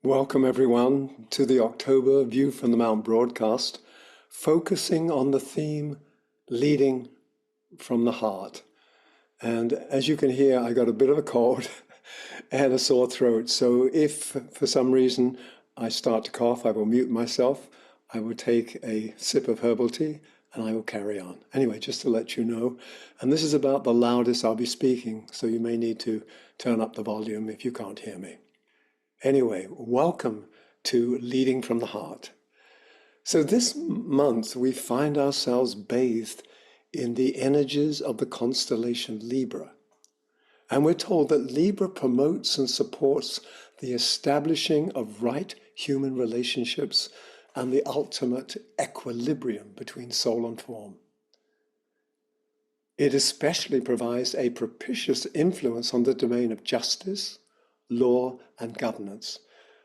Welcome everyone to the October View from the Mount broadcast, focusing on the theme Leading from the Heart. And as you can hear, I got a bit of a cold and a sore throat. So if for some reason I start to cough, I will mute myself. I will take a sip of herbal tea and I will carry on. Anyway, just to let you know, and this is about the loudest I'll be speaking, so you may need to turn up the volume if you can't hear me. Anyway, welcome to Leading from the Heart. So this month we find ourselves bathed in the energies of the constellation Libra. And we're told that Libra promotes and supports the establishing of right human relationships and the ultimate equilibrium between soul and form. It especially provides a propitious influence on the domain of justice, law, and governance.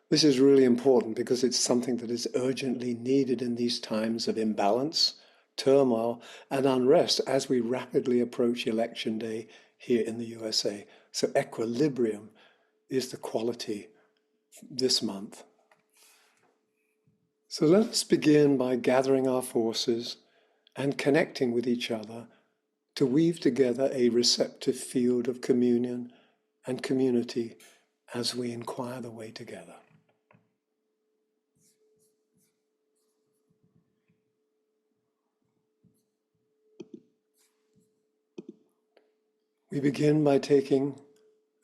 This is really important because it's something that is urgently needed in these times of imbalance, turmoil, and unrest as we rapidly approach election day here in the USA. So equilibrium is the quality this month. So let us begin by gathering our forces and connecting with each other to weave together a receptive field of communion and community as we inquire the way together. We begin by taking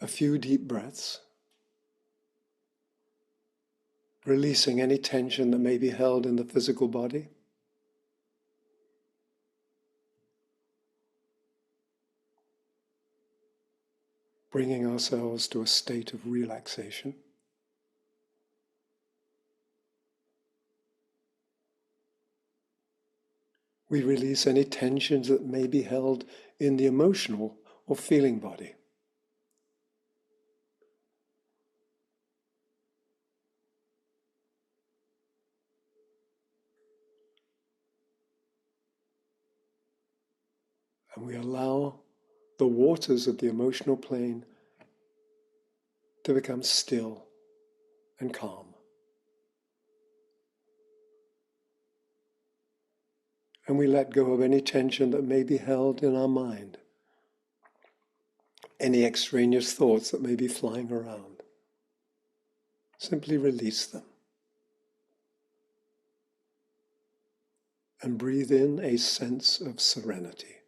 a few deep breaths, releasing any tension that may be held in the physical body. Bringing ourselves to a state of relaxation. We release any tensions that may be held in the emotional or feeling body. And we allow the waters of the emotional plane to become still and calm. And we let go of any tension that may be held in our mind, any extraneous thoughts that may be flying around. Simply release them. And breathe in a sense of serenity.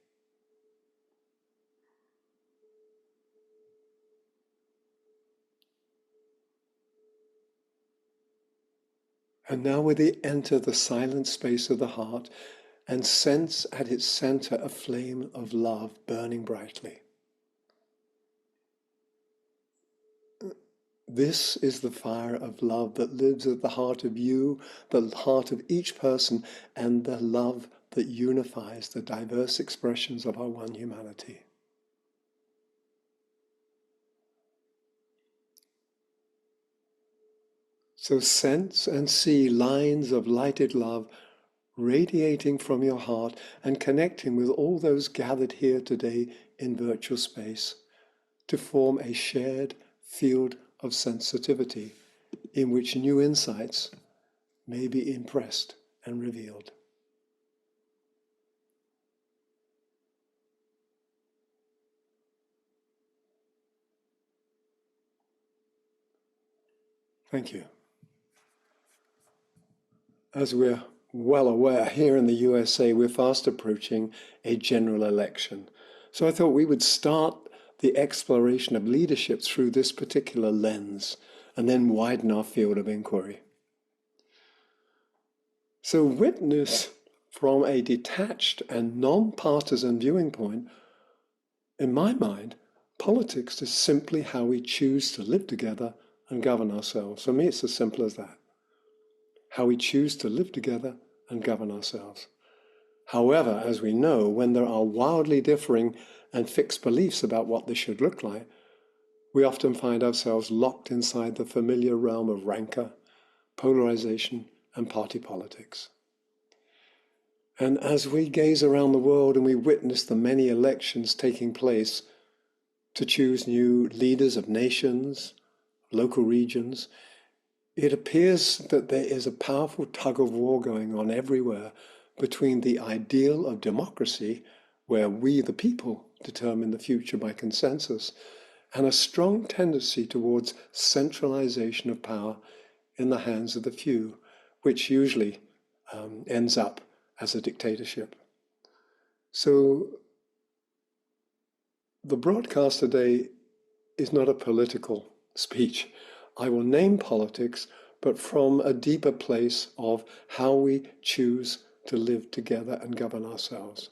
And now we enter the silent space of the heart and sense at its center a flame of love burning brightly. This is the fire of love that lives at the heart of you, the heart of each person, and the love that unifies the diverse expressions of our one humanity. So sense and see lines of lighted love radiating from your heart and connecting with all those gathered here today in virtual space to form a shared field of sensitivity in which new insights may be impressed and revealed. Thank you. As we're well aware, here in the USA, we're fast approaching a general election. So I thought we would start the exploration of leadership through this particular lens and then widen our field of inquiry. So witness from a detached and non-partisan viewing point, in my mind, politics is simply how we choose to live together and govern ourselves. For me, it's as simple as that. How we choose to live together and govern ourselves. However, as we know, when there are wildly differing and fixed beliefs about what this should look like, we often find ourselves locked inside the familiar realm of rancor, polarization, and party politics. And as we gaze around the world and we witness the many elections taking place to choose new leaders of nations, local regions, It appears that there is a powerful tug of war going on everywhere between the ideal of democracy, where we, the people, determine the future by consensus, and a strong tendency towards centralization of power in the hands of the few, which usually ends up as a dictatorship. So the broadcast today is not a political speech. I will name politics, but from a deeper place of how we choose to live together and govern ourselves.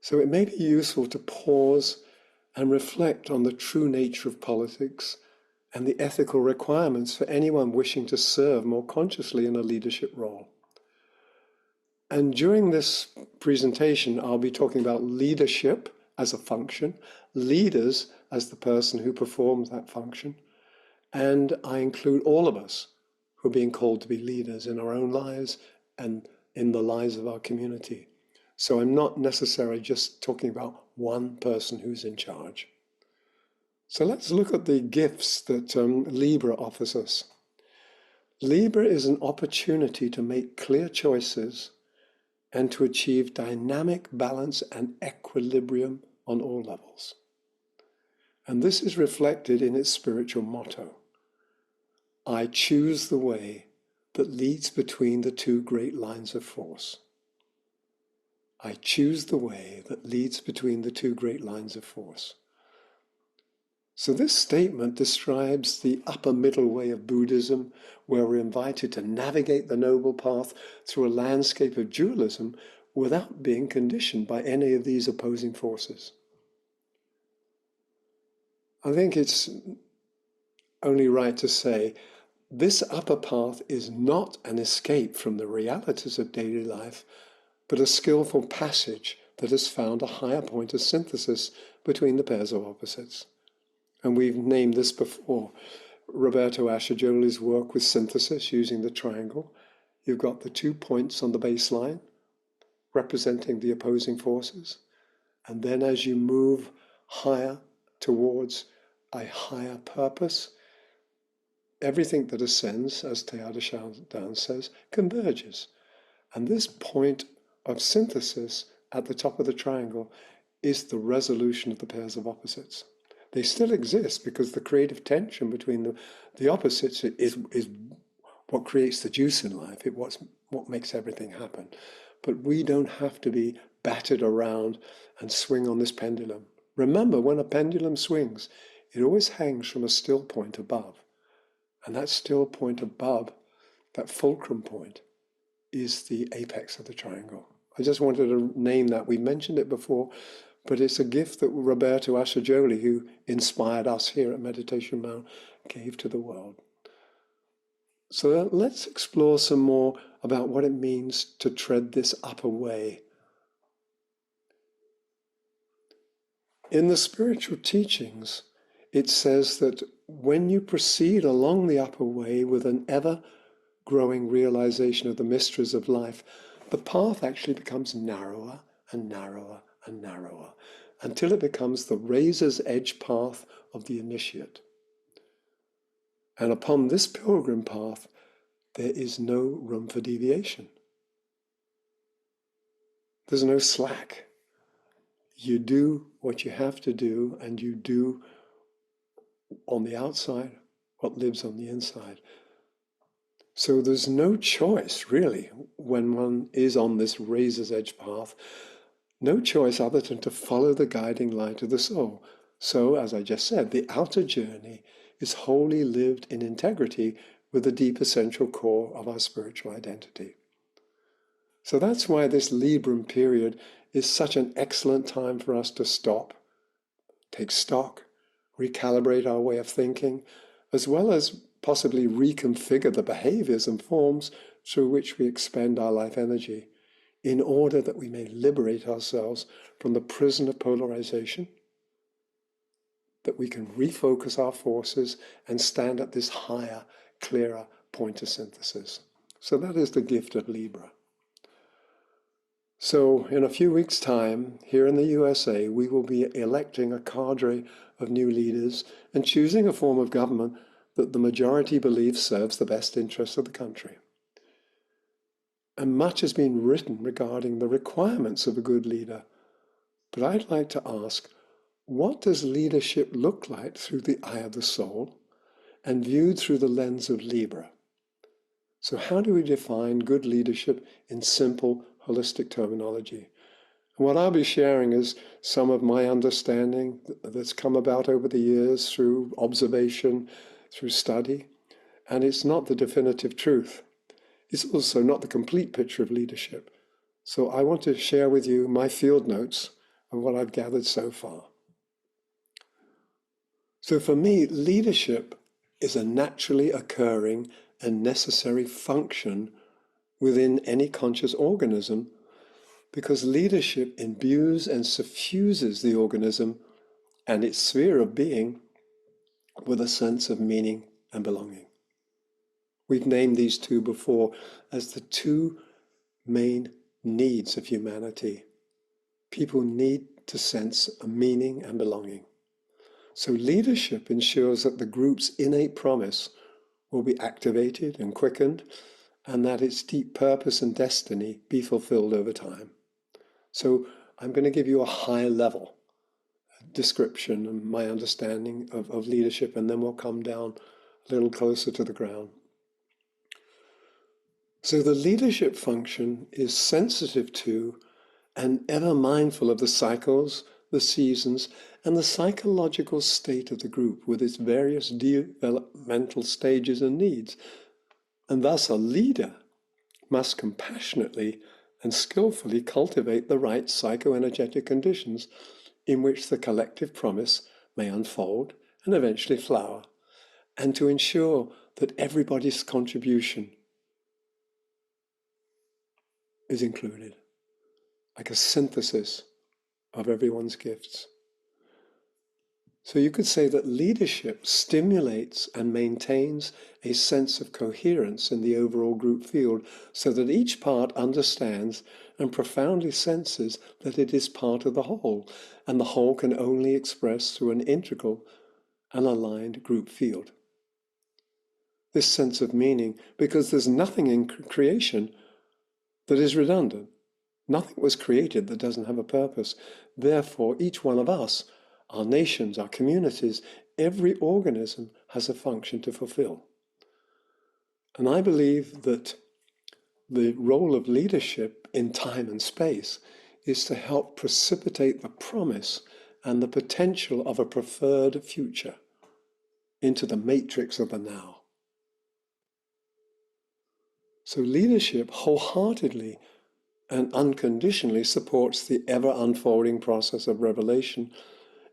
So it may be useful to pause and reflect on the true nature of politics and the ethical requirements for anyone wishing to serve more consciously in a leadership role. And during this presentation, I'll be talking about leadership as a function, leaders as the person who performs that function, and I include all of us who are being called to be leaders in our own lives and in the lives of our community. So I'm not necessarily just talking about one person who's in charge. So let's look at the gifts that Libra offers us. Libra is an opportunity to make clear choices and to achieve dynamic balance and equilibrium on all levels. And this is reflected in its spiritual motto: I choose the way that leads between the two great lines of force. I choose the way that leads between the two great lines of force. So this statement describes the upper middle way of Buddhism, where we're invited to navigate the Noble Path through a landscape of dualism without being conditioned by any of these opposing forces. I think it's only right to say this upper path is not an escape from the realities of daily life, but a skillful passage that has found a higher point of synthesis between the pairs of opposites. And we've named this before. Roberto Asciagioli's work with synthesis using the triangle. You've got the 2 points on the baseline representing the opposing forces. And then as you move higher towards a higher purpose, everything that ascends, as Teilhard de Chardin says, converges. And this point of synthesis at the top of the triangle is the resolution of the pairs of opposites. They still exist because the creative tension between the opposites is what creates the juice in life. It's what makes everything happen. But we don't have to be battered around and swing on this pendulum. Remember, when a pendulum swings, it always hangs from a still point above. And that still point above, that fulcrum point, is the apex of the triangle. I just wanted to name that. We mentioned it before, but it's a gift that Roberto Asciagioli, who inspired us here at Meditation Mount, gave to the world. So let's explore some more about what it means to tread this upper way. In the spiritual teachings, it says that when you proceed along the upper way with an ever-growing realization of the mysteries of life, the path actually becomes narrower and narrower and narrower, until it becomes the razor's edge path of the initiate. And upon this pilgrim path, there is no room for deviation. There's no slack. You do what you have to do, and you do on the outside what lives on the inside. So there's no choice, really, when one is on this razor's edge path, no choice other than to follow the guiding light of the soul. So, as I just said, the outer journey is wholly lived in integrity with the deep essential core of our spiritual identity. So that's why this Libram period is such an excellent time for us to stop, take stock, recalibrate our way of thinking, as well as possibly reconfigure the behaviors and forms through which we expend our life energy, in order that we may liberate ourselves from the prison of polarization, that we can refocus our forces and stand at this higher, clearer point of synthesis. So that is the gift of Libra. So in a few weeks' time, here in the USA, we will be electing a cadre of new leaders and choosing a form of government that the majority believes serves the best interests of the country. And much has been written regarding the requirements of a good leader. But I'd like to ask, what does leadership look like through the eye of the soul and viewed through the lens of Libra? So how do we define good leadership in simple, holistic terminology? And what I'll be sharing is some of my understanding that's come about over the years through observation, through study, and it's not the definitive truth. It's also not the complete picture of leadership. So I want to share with you my field notes of what I've gathered so far. So for me, leadership is a naturally occurring and necessary function within any conscious organism, because leadership imbues and suffuses the organism and its sphere of being with a sense of meaning and belonging. We've named these two before as the two main needs of humanity. People need to sense a meaning and belonging. So leadership ensures that the group's innate promise will be activated and quickened, and that its deep purpose and destiny be fulfilled over time. So I'm going to give you a high-level description of my understanding of leadership, and then we'll come down a little closer to the ground. So the leadership function is sensitive to and ever mindful of the cycles, the seasons, and the psychological state of the group with its various developmental stages and needs. And thus a leader must compassionately and skillfully cultivate the right psychoenergetic conditions in which the collective promise may unfold and eventually flower, and to ensure that everybody's contribution is included, like a synthesis of everyone's gifts. So you could say that leadership stimulates and maintains a sense of coherence in the overall group field, so that each part understands and profoundly senses that it is part of the whole, and the whole can only express through an integral and aligned group field. This sense of meaning, because there's nothing in creation that is redundant. Nothing was created that doesn't have a purpose. Therefore, each one of us, our nations, our communities, every organism has a function to fulfill. And I believe that the role of leadership in time and space is to help precipitate the promise and the potential of a preferred future into the matrix of the now. So leadership wholeheartedly and unconditionally supports the ever-unfolding process of revelation,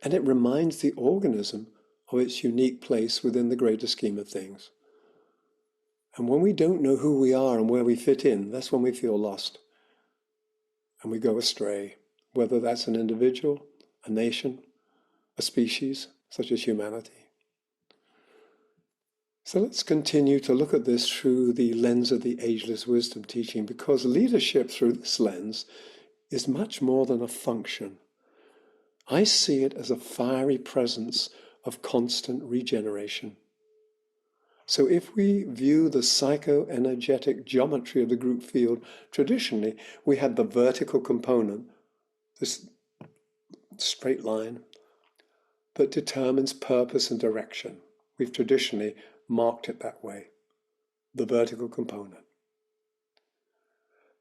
and it reminds the organism of its unique place within the greater scheme of things. And when we don't know who we are and where we fit in, that's when we feel lost and we go astray, whether that's an individual, a nation, a species, such as humanity. So let's continue to look at this through the lens of the Ageless Wisdom teaching, because leadership through this lens is much more than a function. I see it as a fiery presence of constant regeneration. So if we view the psychoenergetic geometry of the group field, traditionally we had the vertical component, this straight line, that determines purpose and direction. We've traditionally marked it that way, the vertical component.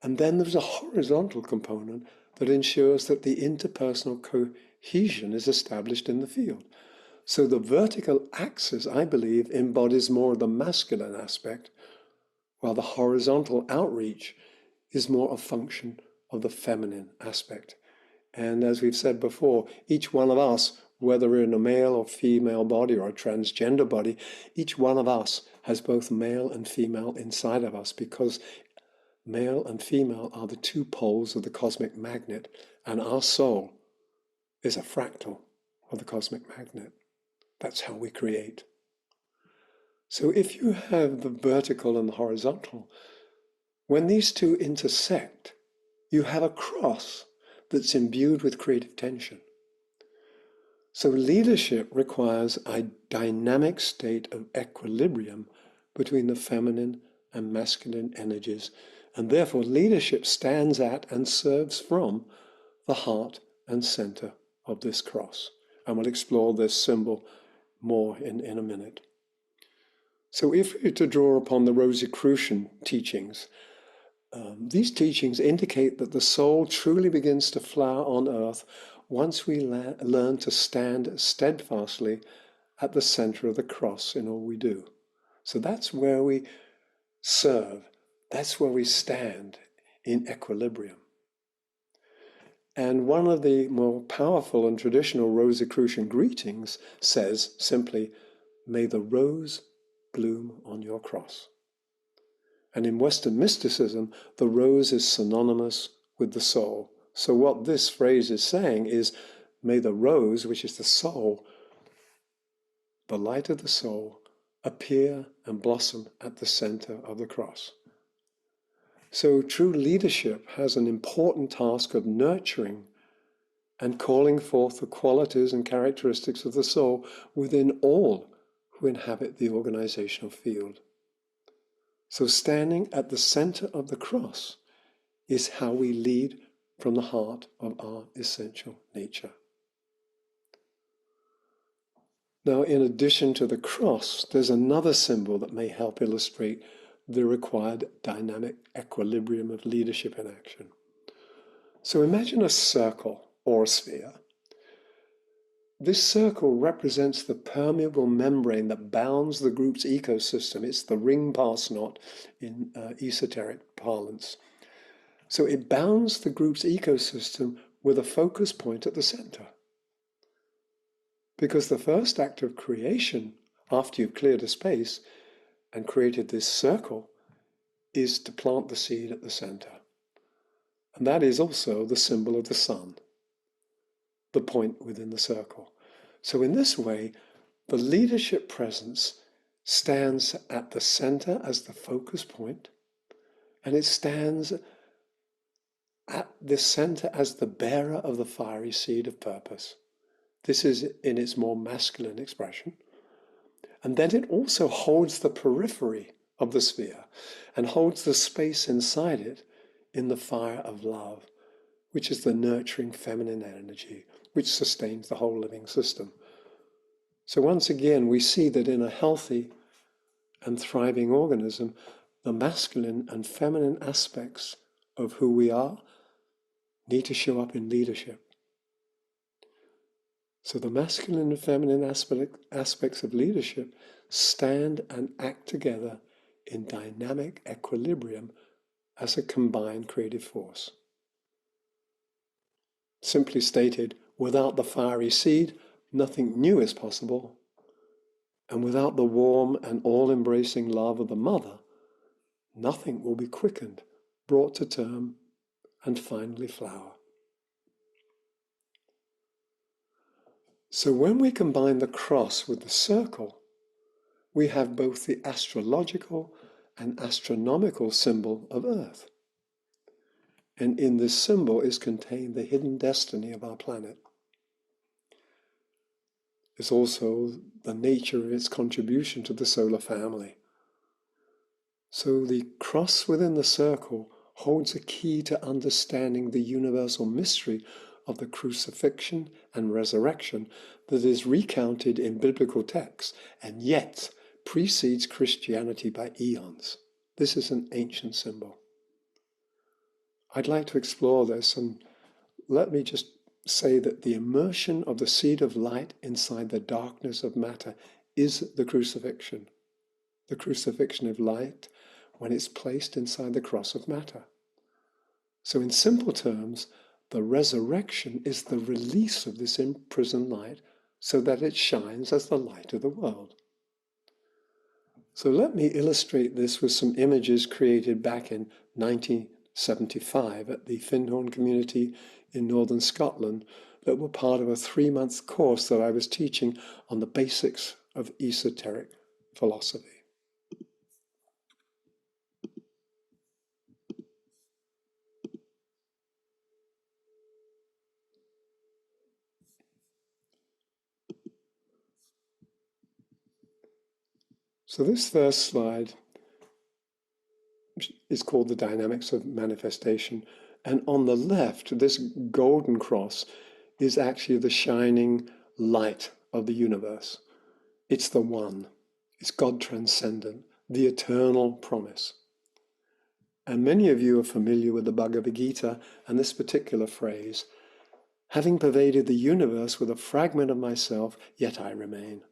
And then there's a horizontal component that ensures that the interpersonal cohesion is established in the field. So the vertical axis, I believe, embodies more of the masculine aspect, while the horizontal outreach is more a function of the feminine aspect. And as we've said before, each one of us, whether we're in a male or female body or a transgender body, each one of us has both male and female inside of us, because male and female are the two poles of the cosmic magnet, and our soul is a fractal of the cosmic magnet. That's how we create. So if you have the vertical and the horizontal, when these two intersect, you have a cross that's imbued with creative tension. So leadership requires a dynamic state of equilibrium between the feminine and masculine energies, and therefore leadership stands at and serves from the heart and center of this cross. And we'll explore this symbol more in a minute. So if we were to draw upon the Rosicrucian teachings, these teachings indicate that the soul truly begins to flower on earth once we learn to stand steadfastly at the center of the cross in all we do. So that's where we serve. That's where we stand in equilibrium. And one of the more powerful and traditional Rosicrucian greetings says simply, "May the rose bloom on your cross." And in Western mysticism, the rose is synonymous with the soul. So what this phrase is saying is, may the rose, which is the soul, the light of the soul, appear and blossom at the center of the cross. So true leadership has an important task of nurturing and calling forth the qualities and characteristics of the soul within all who inhabit the organizational field. So standing at the center of the cross is how we lead from the heart of our essential nature. Now, in addition to the cross, there's another symbol that may help illustrate the required dynamic equilibrium of leadership in action. So imagine a circle or a sphere. This circle represents the permeable membrane that bounds the group's ecosystem. It's the ring pass knot in esoteric parlance. So it bounds the group's ecosystem with a focus point at the center. Because the first act of creation, after you've cleared a space and created this circle, is to plant the seed at the center. And that is also the symbol of the sun, the point within the circle. So in this way, the leadership presence stands at the center as the focus point, and it stands at the center as the bearer of the fiery seed of purpose. This is in its more masculine expression. And then it also holds the periphery of the sphere and holds the space inside it in the fire of love, which is the nurturing feminine energy which sustains the whole living system. So once again, we see that in a healthy and thriving organism, the masculine and feminine aspects of who we are need to show up in leadership. So the masculine and feminine aspects of leadership stand and act together in dynamic equilibrium as a combined creative force. Simply stated, without the fiery seed, nothing new is possible. And without the warm and all-embracing love of the mother, nothing will be quickened, brought to term, and finally flower. So when we combine the cross with the circle, we have both the astrological and astronomical symbol of Earth. And in this symbol is contained the hidden destiny of our planet. It's also the nature of its contribution to the solar family. So the cross within the circle holds a key to understanding the universal mystery of the crucifixion and resurrection that is recounted in biblical texts and yet precedes Christianity by eons. This is an ancient symbol. I'd like to explore this, and let me just say that the immersion of the seed of light inside the darkness of matter is the crucifixion of light when it's placed inside the cross of matter. So in simple terms, the resurrection is the release of this imprisoned light so that it shines as the light of the world. So let me illustrate this with some images created back in 1975 at the Findhorn community in northern Scotland that were part of a 3-month course that I was teaching on the basics of esoteric philosophy. So this first slide is called the dynamics of manifestation. And on the left, this golden cross is actually the shining light of the universe. It's the one. It's God transcendent, the eternal promise. And many of you are familiar with the Bhagavad Gita and this particular phrase, having pervaded the universe with a fragment of myself, yet I remain.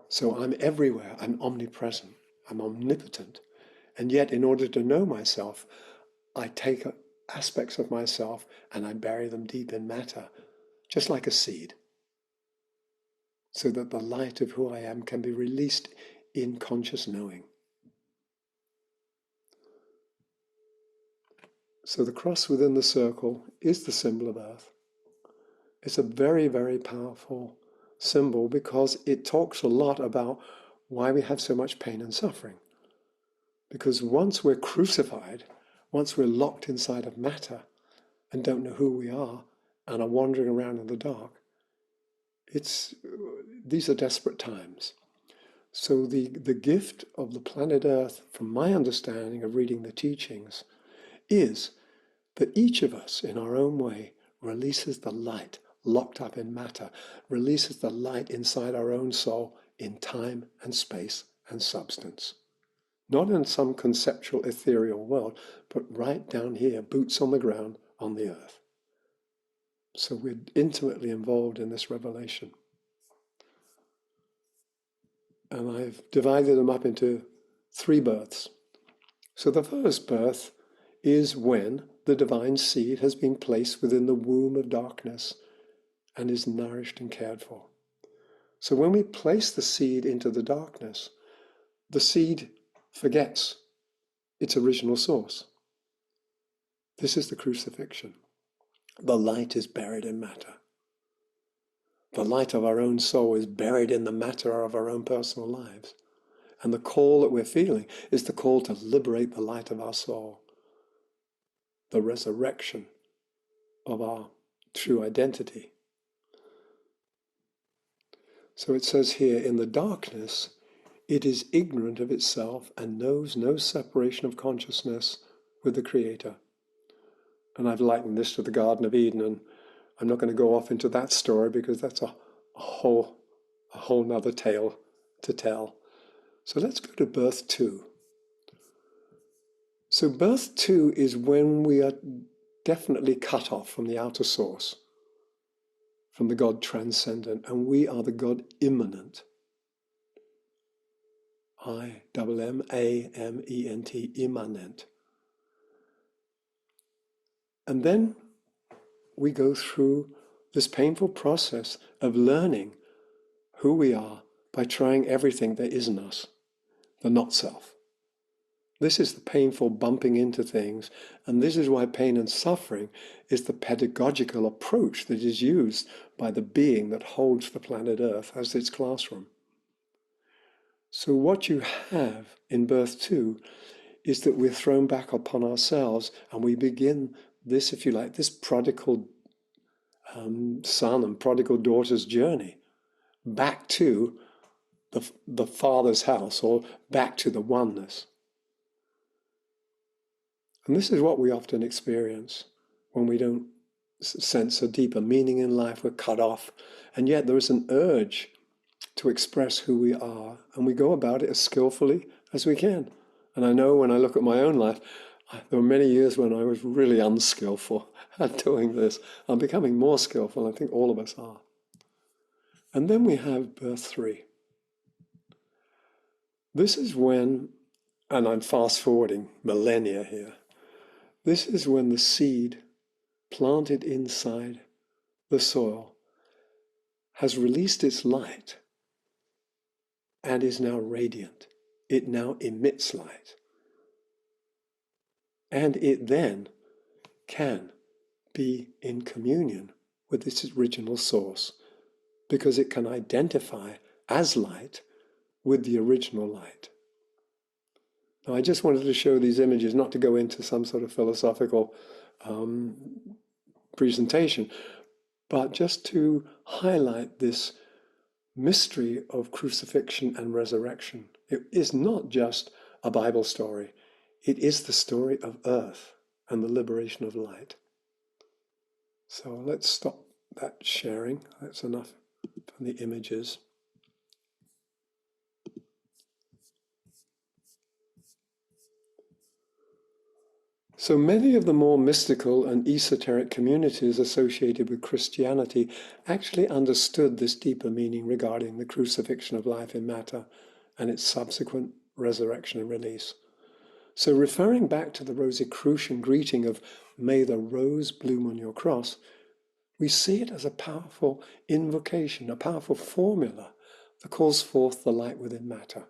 So I'm everywhere, I'm omnipresent, I'm omnipotent. And yet in order to know myself, I take aspects of myself and I bury them deep in matter, just like a seed, so that the light of who I am can be released in conscious knowing. So the cross within the circle is the symbol of earth. It's a very, very powerful symbol because it talks a lot about why we have so much pain and suffering. Because once we're crucified, once we're locked inside of matter and don't know who we are and are wandering around in the dark, these are desperate times. So the gift of the planet Earth, from my understanding of reading the teachings, is that each of us in our own way releases the light locked up in matter, releases the light inside our own soul in time and space and substance. Not in some conceptual ethereal world, but right down here, boots on the ground on the earth. So we're intimately involved in this revelation. And I've divided them up into 3 births. So the first birth is when the divine seed has been placed within the womb of darkness and is nourished and cared for. So when we place the seed into the darkness, the seed forgets its original source. This is the crucifixion. The light is buried in matter. The light of our own soul is buried in the matter of our own personal lives. And the call that we're feeling is the call to liberate the light of our soul, the resurrection of our true identity. So it says here, in the darkness, it is ignorant of itself and knows no separation of consciousness with the Creator. And I've likened this to the Garden of Eden, and I'm not going to go off into that story because that's a whole nother tale to tell. So let's go to birth 2. So birth 2 is when we are definitely cut off from the outer source, from the God transcendent, and we are the God immanent. I-M-M-A-M-E-N-T, immanent. And then we go through this painful process of learning who we are by trying everything that isn't us, the not self. This is the painful bumping into things, and this is why pain and suffering is the pedagogical approach that is used by the being that holds the planet Earth as its classroom. So what you have in birth 2 is that we're thrown back upon ourselves, and we begin this, if you like, this prodigal son and prodigal daughter's journey back to the Father's house, or back to the oneness. And this is what we often experience when we don't sense a deeper meaning in life. We're cut off, and yet there is an urge to express who we are, and we go about it as skillfully as we can. And I know when I look at my own life, there were many years when I was really unskillful at doing this. I'm becoming more skillful. I think all of us are. And then we have birth 3. This is when, and I'm fast forwarding millennia here, this is when the seed planted inside the soil has released its light and is now radiant. It now emits light. And it then can be in communion with its original source, because it can identify as light with the original light. Now, I just wanted to show these images, not to go into some sort of philosophical presentation, but just to highlight this mystery of crucifixion and resurrection. It is not just a Bible story. It is the story of earth and the liberation of light. So let's stop that sharing. That's enough for the images. So many of the more mystical and esoteric communities associated with Christianity actually understood this deeper meaning regarding the crucifixion of life in matter and its subsequent resurrection and release. So referring back to the Rosicrucian greeting of "May the rose bloom on your cross," we see it as a powerful invocation, a powerful formula that calls forth the light within matter.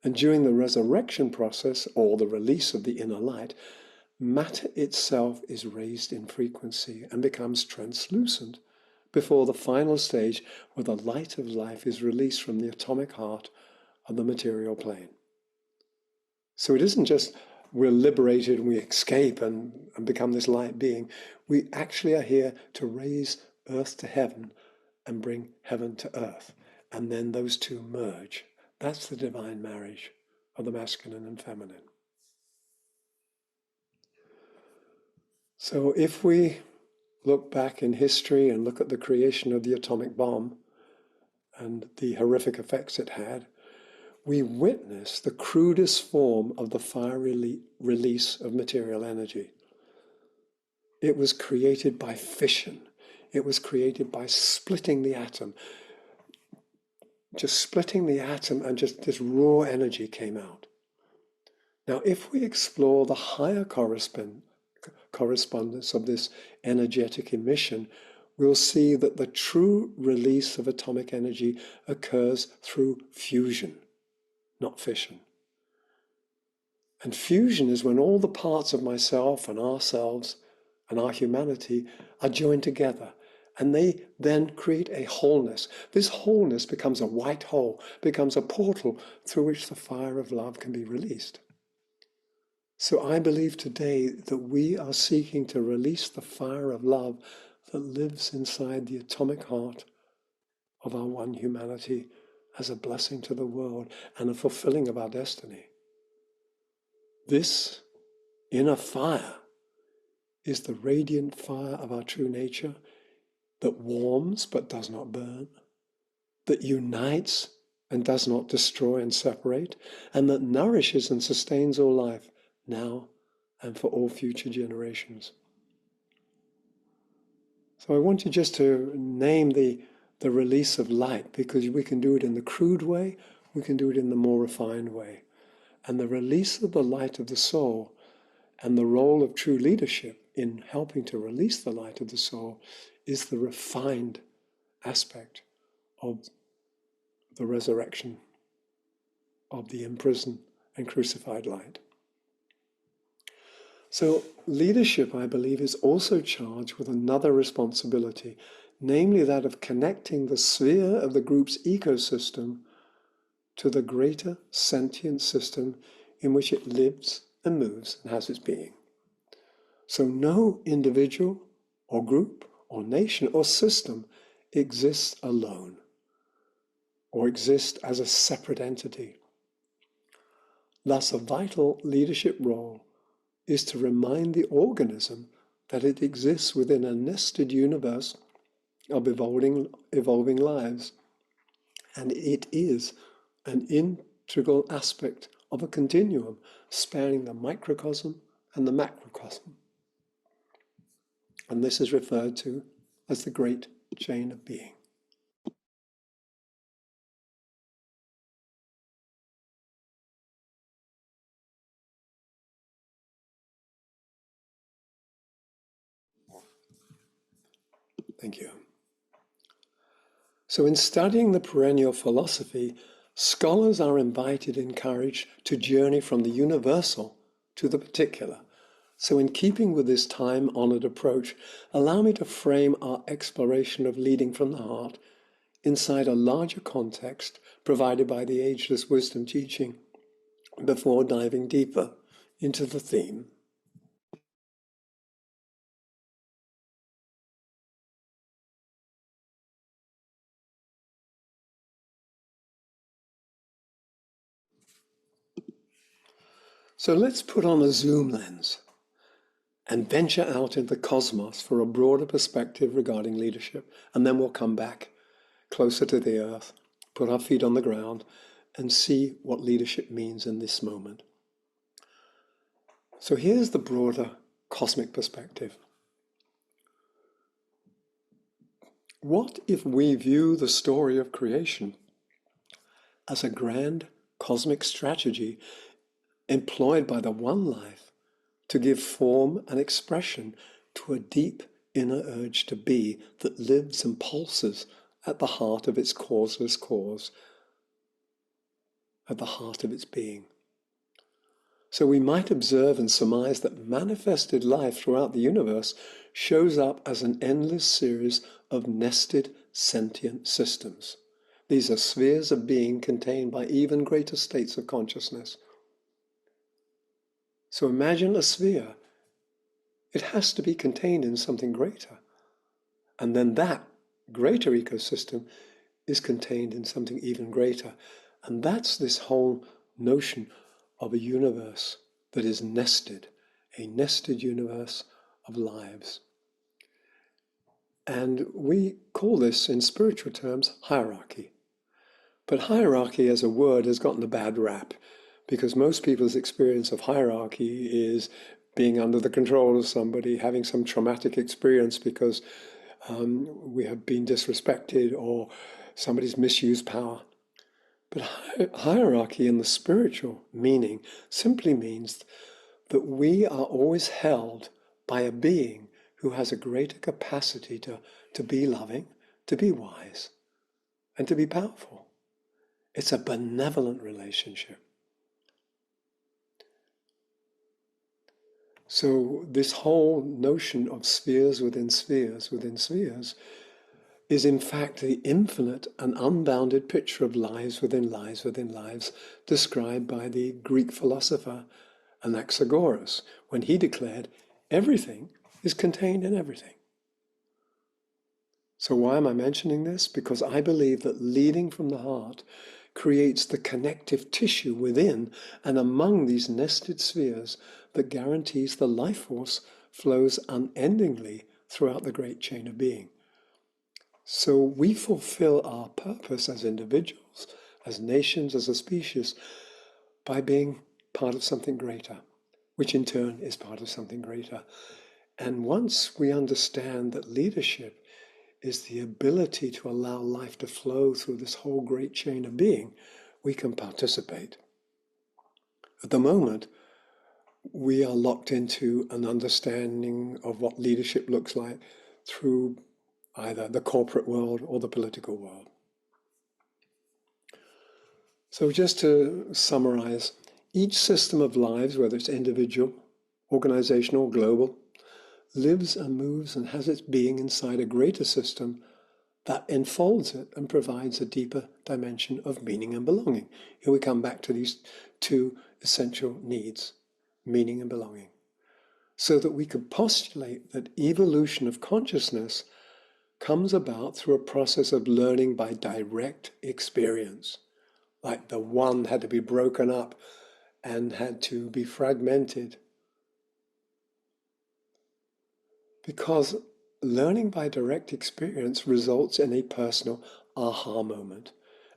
And during the resurrection process, or the release of the inner light, matter itself is raised in frequency and becomes translucent before the final stage where the light of life is released from the atomic heart of the material plane. So it isn't just we're liberated and we escape and become this light being. We actually are here to raise earth to heaven and bring heaven to earth. And then those two merge. That's the divine marriage of the masculine and feminine. So if we look back in history and look at the creation of the atomic bomb and the horrific effects it had, we witness the crudest form of the fiery release of material energy. It was created by fission. It was created by splitting the atom. Just splitting the atom, and just this raw energy came out. Now, if we explore the higher correspondence of this energetic emission, we'll see that the true release of atomic energy occurs through fusion, not fission. And fusion is when all the parts of myself and ourselves and our humanity are joined together, and they then create a wholeness. This wholeness becomes a white hole, becomes a portal through which the fire of love can be released. So I believe today that we are seeking to release the fire of love that lives inside the atomic heart of our one humanity as a blessing to the world and a fulfilling of our destiny. This inner fire is the radiant fire of our true nature that warms but does not burn, that unites and does not destroy and separate, and that nourishes and sustains all life now and for all future generations. So I want you just to name the release of light, because we can do it in the crude way, we can do it in the more refined way. And the release of the light of the soul and the role of true leadership in helping to release the light of the soul is the refined aspect of the resurrection of the imprisoned and crucified light. So leadership, I believe, is also charged with another responsibility, namely that of connecting the sphere of the group's ecosystem to the greater sentient system in which it lives and moves and has its being. So no individual or group or nation or system exists alone or exists as a separate entity. Thus, a vital leadership role is to remind the organism that it exists within a nested universe of evolving lives, and it is an integral aspect of a continuum spanning the microcosm and the macrocosm. And this is referred to as the great chain of being. Thank you. So in studying the perennial philosophy, scholars are invited, encouraged to journey from the universal to the particular. So in keeping with this time-honored approach, allow me to frame our exploration of leading from the heart inside a larger context provided by the Ageless Wisdom teaching before diving deeper into the theme. So let's put on a zoom lens and venture out into the cosmos for a broader perspective regarding leadership. And then we'll come back closer to the earth, put our feet on the ground, and see what leadership means in this moment. So here's the broader cosmic perspective. What if we view the story of creation as a grand cosmic strategy employed by the one life to give form and expression to a deep inner urge to be that lives and pulses at the heart of its causeless cause, at the heart of its being? So we might observe and surmise that manifested life throughout the universe shows up as an endless series of nested sentient systems. These are spheres of being contained by even greater states of consciousness. So imagine a sphere. It has to be contained in something greater. And then that greater ecosystem is contained in something even greater. And that's this whole notion of a universe that is nested, a nested universe of lives. And we call this, in spiritual terms, hierarchy. But hierarchy as a word has gotten a bad rap, because most people's experience of hierarchy is being under the control of somebody, having some traumatic experience because we have been disrespected or somebody's misused power. But hierarchy in the spiritual meaning simply means that we are always held by a being who has a greater capacity to be loving, to be wise, and to be powerful. It's a benevolent relationship. So this whole notion of spheres within spheres within spheres is in fact the infinite and unbounded picture of lives within lives within lives described by the Greek philosopher Anaxagoras when he declared everything is contained in everything. So why am I mentioning this? Because I believe that leading from the heart creates the connective tissue within and among these nested spheres that guarantees the life force flows unendingly throughout the great chain of being. So we fulfill our purpose as individuals, as nations, as a species, by being part of something greater, which in turn is part of something greater. And once we understand that leadership is the ability to allow life to flow through this whole great chain of being, we can participate. At the moment, we are locked into an understanding of what leadership looks like through either the corporate world or the political world. So just to summarize, each system of lives, whether it's individual, organizational, or global, lives and moves and has its being inside a greater system that enfolds it and provides a deeper dimension of meaning and belonging. Here we come back to these two essential needs, meaning and belonging, so that we could postulate that evolution of consciousness comes about through a process of learning by direct experience. Like the one had to be broken up and had to be fragmented. Because learning by direct experience results in a personal aha moment.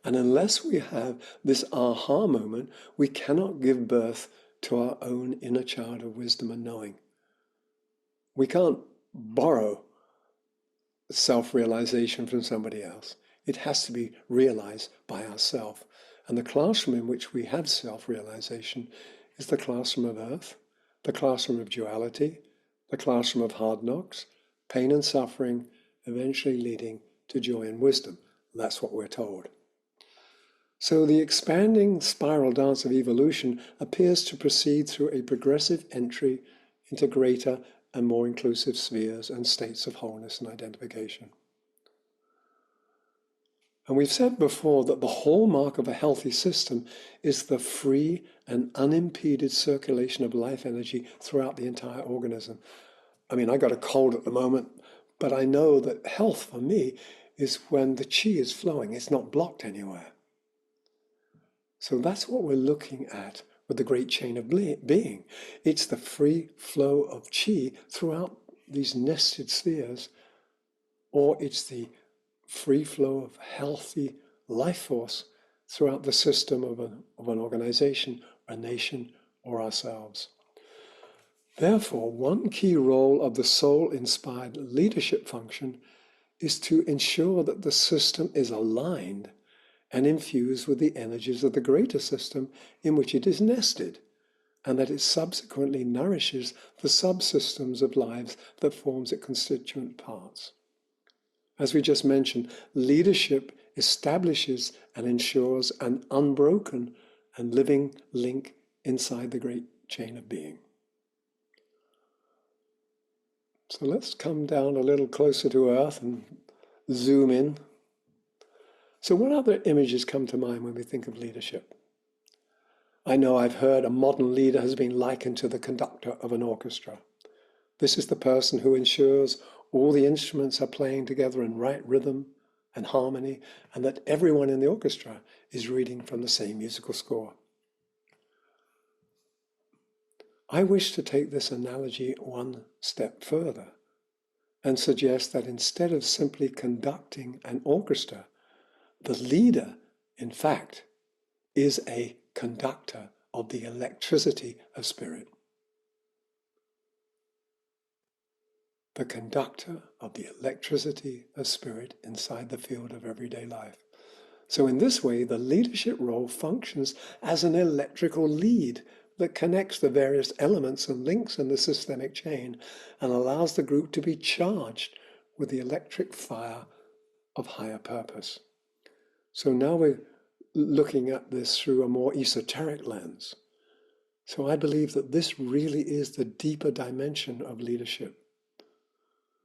And unless we have this aha moment, we cannot give birth to our own inner child of wisdom and knowing. We can't borrow self-realization from somebody else. It has to be realized by ourselves. And the classroom in which we have self-realization is the classroom of earth, the classroom of duality, the classroom of hard knocks, pain and suffering, eventually leading to joy and wisdom. That's what we're told. So the expanding spiral dance of evolution appears to proceed through a progressive entry into greater and more inclusive spheres and states of wholeness and identification. And we've said before that the hallmark of a healthy system is the free and unimpeded circulation of life energy throughout the entire organism. I mean, I got a cold at the moment, but I know that health for me is when the chi is flowing, it's not blocked anywhere. So that's what we're looking at with the great chain of being. It's the free flow of chi throughout these nested spheres, or it's the free flow of healthy life force throughout the system of an organization, a nation, or ourselves. Therefore, one key role of the soul-inspired leadership function is to ensure that the system is aligned and infused with the energies of the greater system in which it is nested, and that it subsequently nourishes the subsystems of lives that forms its constituent parts. As we just mentioned, leadership establishes and ensures an unbroken and living link inside the great chain of being. So let's come down a little closer to Earth and zoom in. So what other images come to mind when we think of leadership? I know I've heard a modern leader has been likened to the conductor of an orchestra. This is the person who ensures all the instruments are playing together in right rhythm and harmony, and that everyone in the orchestra is reading from the same musical score. I wish to take this analogy one step further and suggest that instead of simply conducting an orchestra, the leader, in fact, is a conductor of the electricity of spirit. The conductor of the electricity of spirit inside the field of everyday life. So in this way, the leadership role functions as an electrical lead that connects the various elements and links in the systemic chain and allows the group to be charged with the electric fire of higher purpose. So now we're looking at this through a more esoteric lens. So I believe that this really is the deeper dimension of leadership.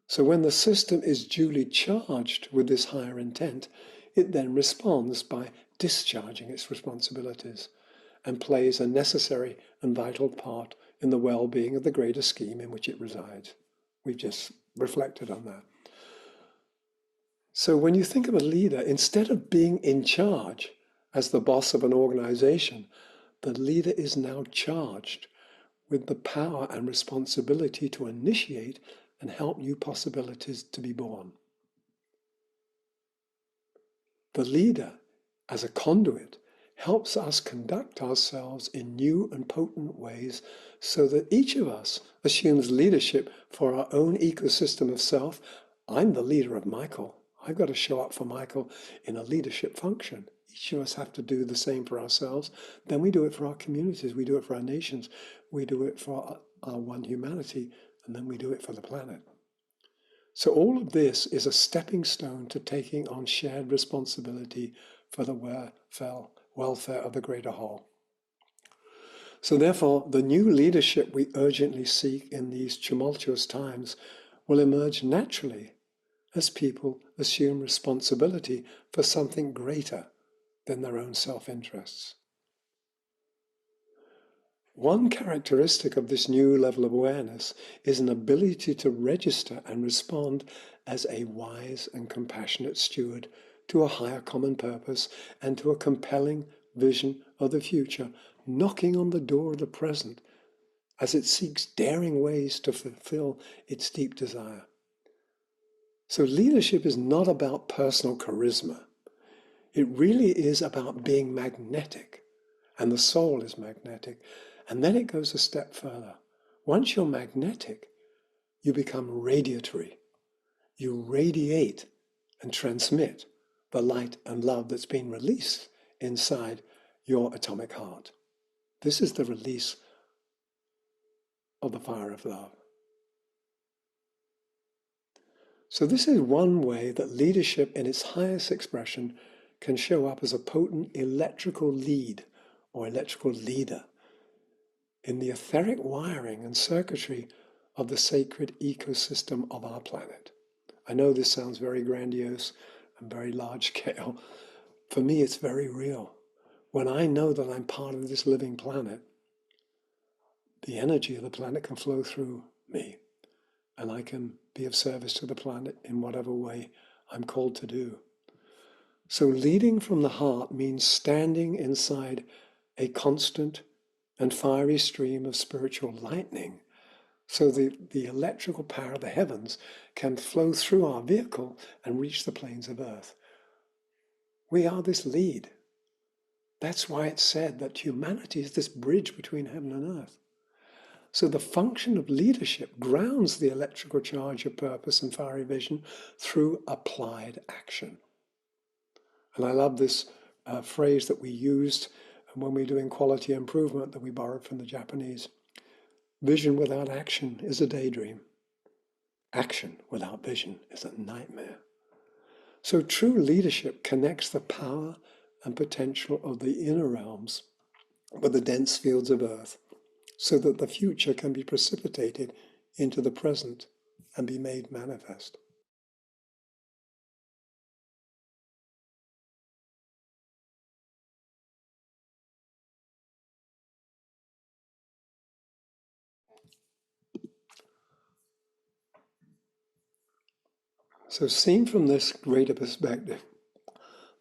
So when the system is duly charged with this higher intent, it then responds by discharging its responsibilities and plays a necessary and vital part in the well-being of the greater scheme in which it resides. We've just reflected on that. So when you think of a leader, instead of being in charge as the boss of an organization, the leader is now charged with the power and responsibility to initiate and help new possibilities to be born. The leader, as a conduit, helps us conduct ourselves in new and potent ways so that each of us assumes leadership for our own ecosystem of self. I'm the leader of Michael. I've got to show up for Michael in a leadership function. Each of us have to do the same for ourselves. Then we do it for our communities. We do it for our nations. We do it for our one humanity. And then we do it for the planet. So all of this is a stepping stone to taking on shared responsibility for the welfare of the greater whole. So therefore, the new leadership we urgently seek in these tumultuous times will emerge naturally as people assume responsibility for something greater than their own self-interests. One characteristic of this new level of awareness is an ability to register and respond as a wise and compassionate steward to a higher common purpose and to a compelling vision of the future, knocking on the door of the present as it seeks daring ways to fulfill its deep desire. So leadership is not about personal charisma. It really is about being magnetic, and the soul is magnetic. And then it goes a step further. Once you're magnetic, you become radiatory. You radiate and transmit the light and love that's been released inside your atomic heart. This is the release of the fire of love. So this is one way that leadership in its highest expression can show up as a potent electrical lead or electrical leader in the etheric wiring and circuitry of the sacred ecosystem of our planet. I know this sounds very grandiose and very large scale. For me, it's very real. When I know that I'm part of this living planet, the energy of the planet can flow through me, and I can be of service to the planet in whatever way I'm called to do. So leading from the heart means standing inside a constant and fiery stream of spiritual lightning, so the electrical power of the heavens can flow through our vehicle and reach the planes of earth. We are this lead. That's why it's said that humanity is this bridge between heaven and earth. So the function of leadership grounds the electrical charge of purpose and fiery vision through applied action. And I love this phrase that we used when we were doing quality improvement that we borrowed from the Japanese. Vision without action is a daydream. Action without vision is a nightmare. So true leadership connects the power and potential of the inner realms with the dense fields of earth, so that the future can be precipitated into the present and be made manifest. So seen from this greater perspective,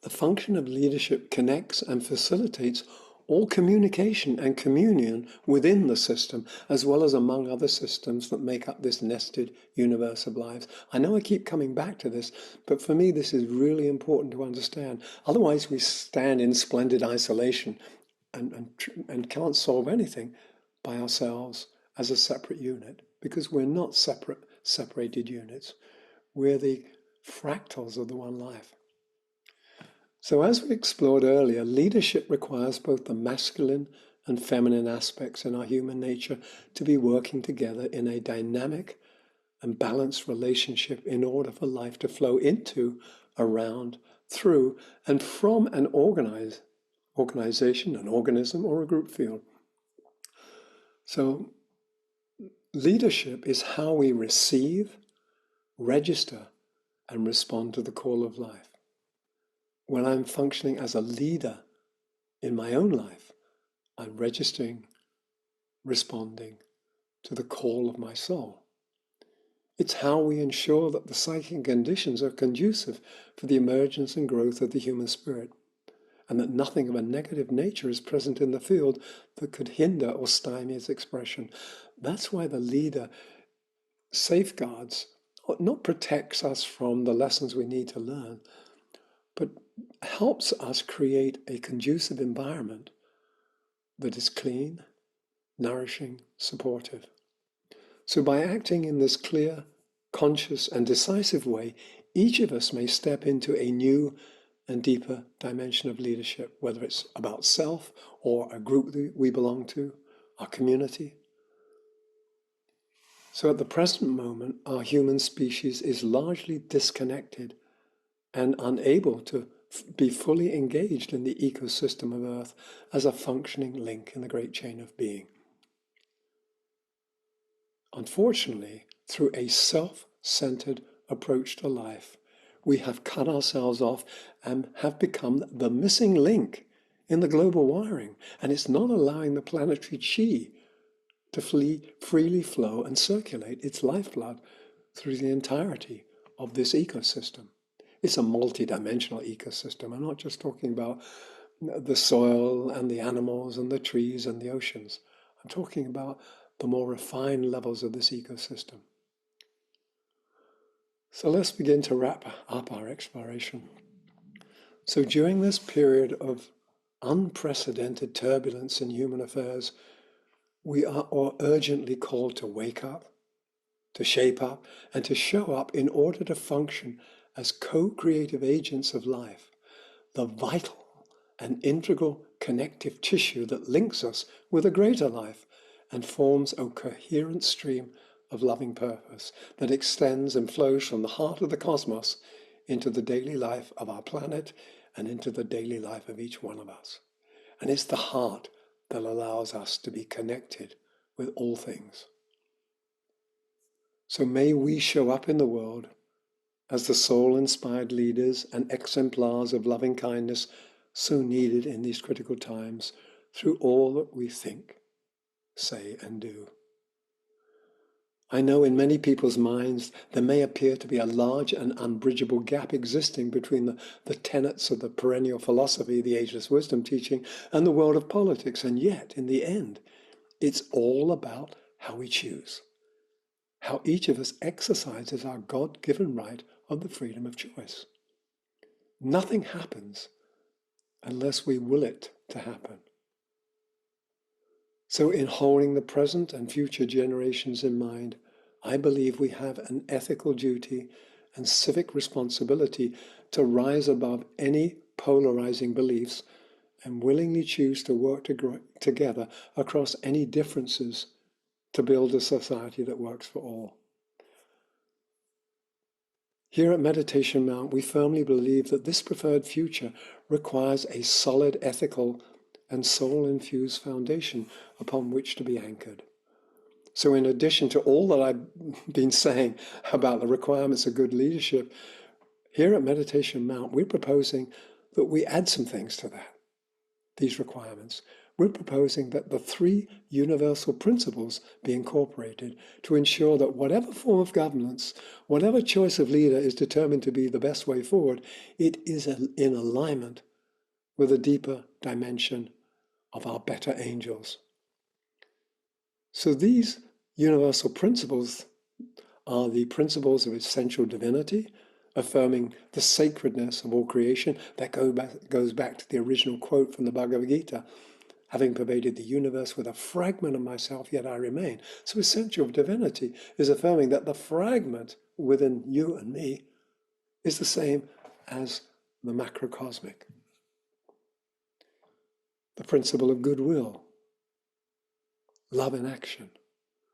the function of leadership connects and facilitates all communication and communion within the system, as well as among other systems that make up this nested universe of lives. I know I keep coming back to this, but for me this is really important to understand. Otherwise we stand in splendid isolation and can't solve anything by ourselves as a separate unit, because we're not separated units. We're the fractals of the one life. So as we explored earlier, leadership requires both the masculine and feminine aspects in our human nature to be working together in a dynamic and balanced relationship in order for life to flow into, around, through, and from an organization, an organism, or a group field. So leadership is how we receive, register, and respond to the call of life. When I'm functioning as a leader in my own life, I'm registering, responding to the call of my soul. It's how we ensure that the psychic conditions are conducive for the emergence and growth of the human spirit, and that nothing of a negative nature is present in the field that could hinder or stymie its expression. That's why the leader safeguards, not protects us from the lessons we need to learn, but helps us create a conducive environment that is clean, nourishing, supportive. So by acting in this clear, conscious, and decisive way, each of us may step into a new and deeper dimension of leadership, whether it's about self or a group that we belong to, our community. So at the present moment, our human species is largely disconnected and unable to be fully engaged in the ecosystem of Earth as a functioning link in the great chain of being. Unfortunately, through a self-centered approach to life, we have cut ourselves off and have become the missing link in the global wiring, and it's not allowing the planetary chi to freely flow and circulate its lifeblood through the entirety of this ecosystem. It's a multi-dimensional ecosystem. I'm not just talking about the soil and the animals and the trees and the oceans. I'm talking about the more refined levels of this ecosystem. So let's begin to wrap up our exploration. So during this period of unprecedented turbulence in human affairs, we are urgently called to wake up, to shape up, and to show up in order to function as co-creative agents of life, the vital and integral connective tissue that links us with a greater life and forms a coherent stream of loving purpose that extends and flows from the heart of the cosmos into the daily life of our planet and into the daily life of each one of us. And it's the heart that allows us to be connected with all things. So may we show up in the world as the soul-inspired leaders and exemplars of loving kindness so needed in these critical times through all that we think, say, and do. I know in many people's minds there may appear to be a large and unbridgeable gap existing between the tenets of the perennial philosophy, the ageless wisdom teaching, and the world of politics. And yet, in the end, it's all about how we choose, how each of us exercises our God-given right of the freedom of choice. Nothing happens unless we will it to happen. So in holding the present and future generations in mind, I believe we have an ethical duty and civic responsibility to rise above any polarizing beliefs and willingly choose to work together across any differences to build a society that works for all. Here at Meditation Mount, we firmly believe that this preferred future requires a solid ethical and soul-infused foundation upon which to be anchored. So in addition to all that I've been saying about the requirements of good leadership, here at Meditation Mount, we're proposing that we add some things to that, these requirements. We're proposing that the 3 universal principles be incorporated to ensure that whatever form of governance, whatever choice of leader is determined to be the best way forward, it is in alignment with a deeper dimension of our better angels. So these universal principles are the principles of essential divinity, affirming the sacredness of all creation. That goes back to the original quote from the Bhagavad Gita, having pervaded the universe with a fragment of myself, yet I remain. So essential divinity is affirming that the fragment within you and me is the same as the macrocosmic. The principle of goodwill, love in action,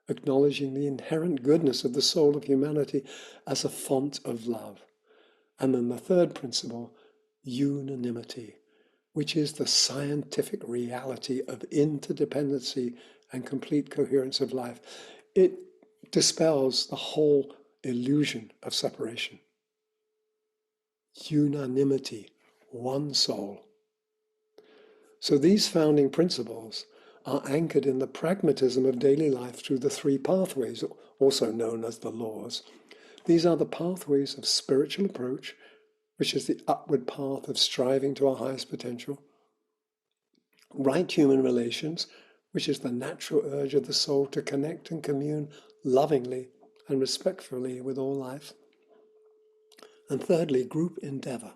acknowledging the inherent goodness of the soul of humanity as a font of love. And then the third principle, unanimity, which is the scientific reality of interdependency and complete coherence of life. It dispels the whole illusion of separation. Unanimity, one soul. So these founding principles are anchored in the pragmatism of daily life through the 3 pathways, also known as the laws. These are the pathways of spiritual approach, which is the upward path of striving to our highest potential. Right human relations, which is the natural urge of the soul to connect and commune lovingly and respectfully with all life. And thirdly, group endeavor,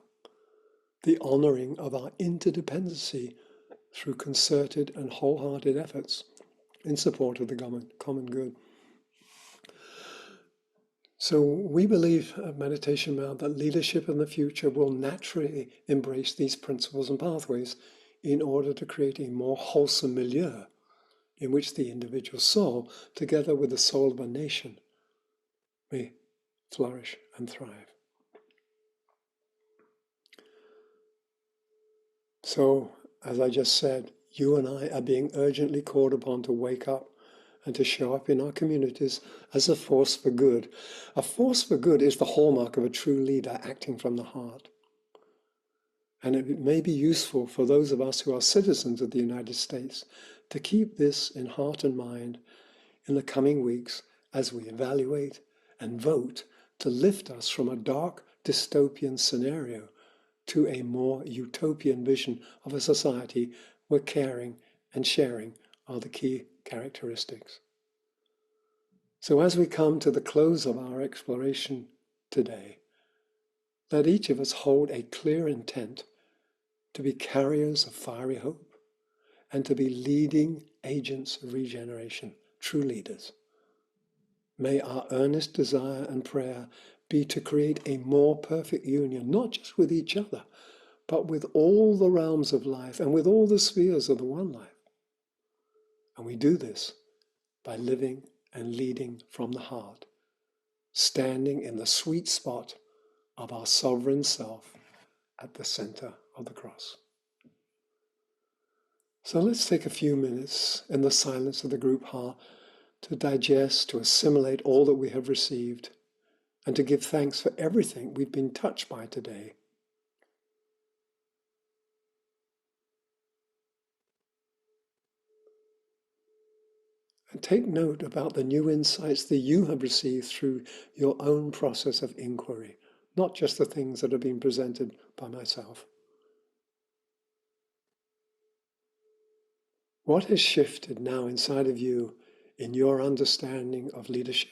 the honoring of our interdependency through concerted and wholehearted efforts in support of the common good. So we believe at Meditation Mount that leadership in the future will naturally embrace these principles and pathways in order to create a more wholesome milieu in which the individual soul, together with the soul of a nation, may flourish and thrive. So, as I just said, you and I are being urgently called upon to wake up and to show up in our communities as a force for good. A force for good is the hallmark of a true leader acting from the heart. And it may be useful for those of us who are citizens of the United States to keep this in heart and mind in the coming weeks as we evaluate and vote to lift us from a dark dystopian scenario to a more utopian vision of a society where caring and sharing are the key characteristics. So as we come to the close of our exploration today, let each of us hold a clear intent to be carriers of fiery hope and to be leading agents of regeneration, true leaders. May our earnest desire and prayer be to create a more perfect union, not just with each other, but with all the realms of life and with all the spheres of the one life. And we do this by living and leading from the heart, standing in the sweet spot of our sovereign self at the center of the cross. So let's take a few minutes in the silence of the group heart to digest, to assimilate all that we have received, and to give thanks for everything we've been touched by today. And take note about the new insights that you have received through your own process of inquiry, not just the things that are being presented by myself. What has shifted now inside of you in your understanding of leadership?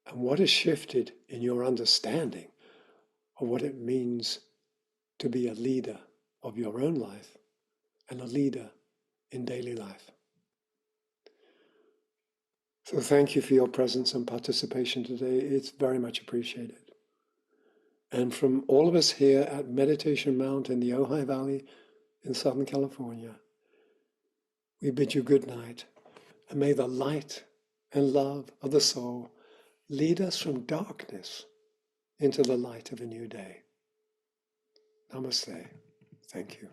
And what has shifted in your understanding of what it means to be a leader of your own life and a leader in daily life? So thank you for your presence and participation today. It's very much appreciated. And from all of us here at Meditation Mount in the Ojai Valley in Southern California, we bid you good night, and may the light and love of the soul lead us from darkness into the light of a new day. Namaste. Thank you.